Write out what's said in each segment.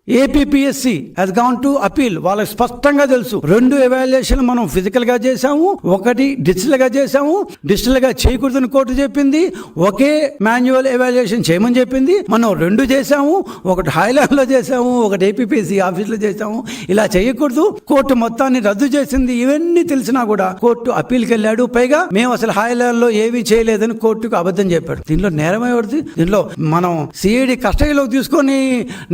APPSC has gone to appeal. వాళ్ళకి స్పష్టంగా తెలుసు 2 ఎవాల్యుయేషన్ మనం ఫిజికల్ గా చేసాము, ఒకటి డిజిటల్ గా చేసాము. డిజిటల్ గా చేయకూడదని కోర్టు చెప్పింది, ఒకే మాన్యువల్ ఎవాల్యుయేషన్ చేయమని చెప్పింది. మనం 2 చేసాము, ఒకటి హైలాండ్ లో చేసాము, ఒకటి ఏపీపీఎస్సీ ఆఫీస్ లో చేసాము. ఇలా చేయకూడదు, కోర్టు మొత్తాన్ని రద్దు చేసింది. ఇవన్నీ తెలిసినా కూడా కోర్టు అప్పీల్కి వెళ్ళాడు. పైగా మేము అసలు హైలాండ్ లో ఏవి చేయలేదని కోర్టుకు అబద్ధం చెప్పాడు. దీనిలో నేరం ఎవరిది? దీనిలో మనం సిఐడి కస్టడీలోకి తీసుకొని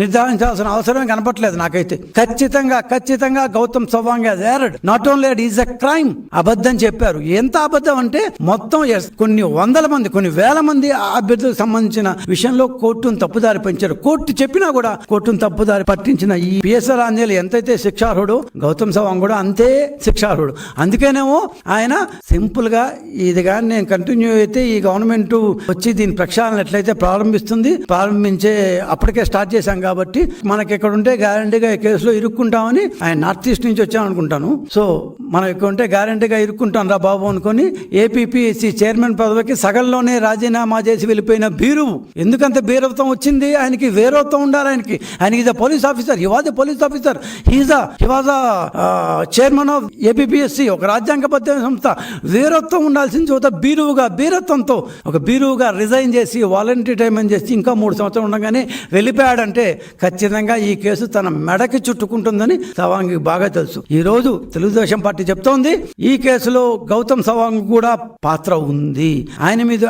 నిర్ధారించాల్సిన అవసరం కనపట్లేదు నాకైతే. ఖచ్చితంగా Gautam Sawang has erred. Not only it is a crime. అబద్ధం చెప్పారు. ఎంత అబద్ధం అంటే మొత్తం కొన్ని వందల మంది, కొన్ని వేల మంది అభ్యర్థులకు సంబంధించిన విషయంలో కోర్టును తప్పుదారి పట్టించారు. కోర్టు చెప్పినా కూడా కోర్టును తప్పుదారి పట్టించిన ఈ పిఎస్ఆర్ ఆంజనేయులు ఎంతైతే శిక్షార్హుడు, గౌతమ్ సవాంగ్ కూడా అంతే శిక్షార్హుడు. అందుకేనేమో ఆయన సింపుల్ గా ఇది కానీ నేను కంటిన్యూ అయితే ఈ గవర్నమెంట్ వచ్చి దీని ప్రక్షాళన ఎట్లయితే ప్రారంభించే అప్పటికే స్టార్ట్ చేశాం కాబట్టి మనకి ఇక్కడ ఉంటే గ్యారంటీగా ఈ కేసులో ఇరుక్కుంటామని ఆయన నార్త్ ఈస్ట్ నుంచి వచ్చామనుకుంటాను. సో మనం ఇక్కడ ఉంటే గ్యారంటీగా ఇరుక్కుంటాం రా బాబు అనుకుని ఏపీపీఎస్సీ చైర్మన్ పదవికి సగంలోనే రాజీనామా చేసి వెళ్ళిపోయిన బీరువు. ఎందుకంత బీరవత్వం వచ్చింది? ఆయనకి వేరవత్వం ఉండాలి. ఆయనకి is a police officer. He was a police officer. He was a chairman of APPSC, ఒక రాజ్యాంగబద్ధమైన సంస్థ. వేరత్వం ఉండాల్సిన చోట బీరత్వంతో ఒక బీరువుగా రిజైన్ చేసి వాలంటరీ టైం అని చేసి ఇంకా 3 సంవత్సరాలు ఉండగానే వెళ్ళిపోయాడంటే ఖచ్చితంగా ఈ కేసు తన మెడకి చుట్టుకుంటుందని సవాంగ్ బాగా తెలుసు. ఈ రోజు తెలుగుదేశం పార్టీ చెప్తోంది ఈ కేసులో గౌతమ్ సవాంగ్ కూడా పాత్ర ఉంది.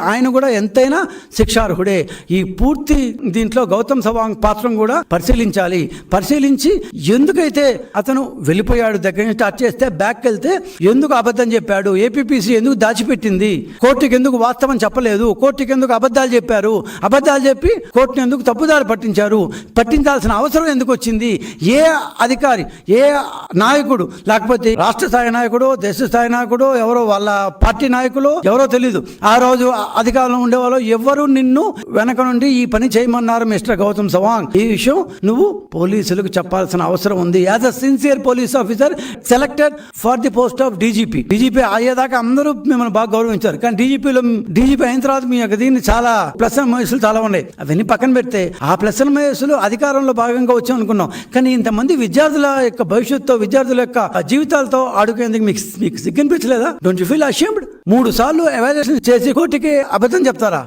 ఆయన కూడా ఎంతైనా శిక్షార్హుడే. ఈ పూర్తి దీంట్లో గౌతమ్ సవాంగ్ పాత్రను కూడా పరిశీలించి ఎందుకైతే అతను వెళ్ళిపోయాడు, దగ్గర నుంచి స్టార్ట్ చేస్తే బ్యాక్ వెళ్తే ఎందుకు అబద్ధం చెప్పాడు, ఏపీపీసీ ఎందుకు దాచిపెట్టింది, కోర్టుకి ఎందుకు వాస్తవం చెప్పలేదు, కోర్టుకి ఎందుకు అబద్ధాలు చెప్పారు, అబద్ధాలు చెప్పి కోర్టును ఎందుకు తప్పుదారి పట్టించాల్సిన అవసరం ఎందుకు వచ్చింది, ఏ అధికారి, ఏ నాయకుడు, లేకపోతే రాష్ట్ర స్థాయి నాయకుడు, దేశ స్థాయి నాయకుడు, ఎవరో వాళ్ళ పార్టీ నాయకులు ఎవరో తెలీదు, ఆ రోజు అధికారంలో ఉండేవాళ్ళు ఎవరు నిన్ను వెనక నుండి ఈ పని చేయమన్నారు మిస్టర్ గౌతమ్ సవాంగ్, ఈ విషయం నువ్వు పోలీసులకు చెప్పాల్సిన అవసరం ఉంది. As a sincere police officer selected for the post of DGP అయ్యేదాకా అందరూ మిమ్మల్ని బాగా గౌరవించారు. కానీ డీజీపీ అయిన తర్వాత మీ యొక్క దీన్ని చాలా ప్లస్ అండ్ మైనస్లు చాలా ఉన్నాయి. అవన్నీ పక్కన పెడితే ఆ ప్లస్ అండ్ మైనస్లు అధికారంలో భాగంగా వచ్చాం అనుకున్నాం. కానీ ఇంతమంది విద్యార్థుల యొక్క భవిష్యత్తు, విద్యార్థుల యొక్క జీవితాలతో ఆడుకునేందుకు మీకు సిగ్గనిపించలేదా? Don't you feel ashamed? 3 సార్లు ఎవాల్యుయేషన్ చేసి కోర్టుకి అబద్ధం చెప్తారా?